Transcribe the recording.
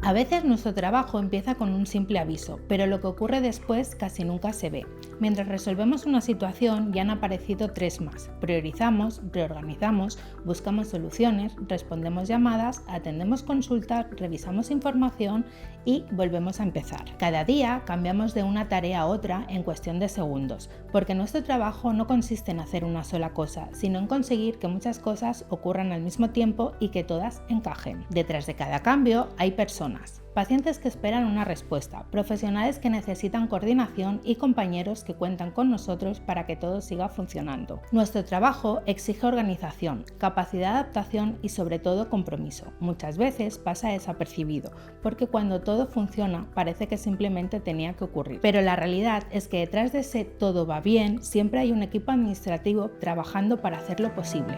A veces nuestro trabajo empieza con un simple aviso, pero lo que ocurre después casi nunca se ve. Mientras resolvemos una situación ya han aparecido 3 más. Priorizamos, reorganizamos, buscamos soluciones, respondemos llamadas, atendemos consultas, revisamos información y volvemos a empezar. Cada día cambiamos de una tarea a otra en cuestión de segundos, porque nuestro trabajo no consiste en hacer una sola cosa, sino en conseguir que muchas cosas ocurran al mismo tiempo y que todas encajen. Detrás de cada cambio hay personas. Pacientes que esperan una respuesta, profesionales que necesitan coordinación y compañeros que cuentan con nosotros para que todo siga funcionando. Nuestro trabajo exige organización, capacidad de adaptación y sobre todo compromiso. Muchas veces pasa desapercibido, porque cuando todo funciona parece que simplemente tenía que ocurrir. Pero la realidad es que detrás de ese todo va bien, siempre hay un equipo administrativo trabajando para hacerlo posible.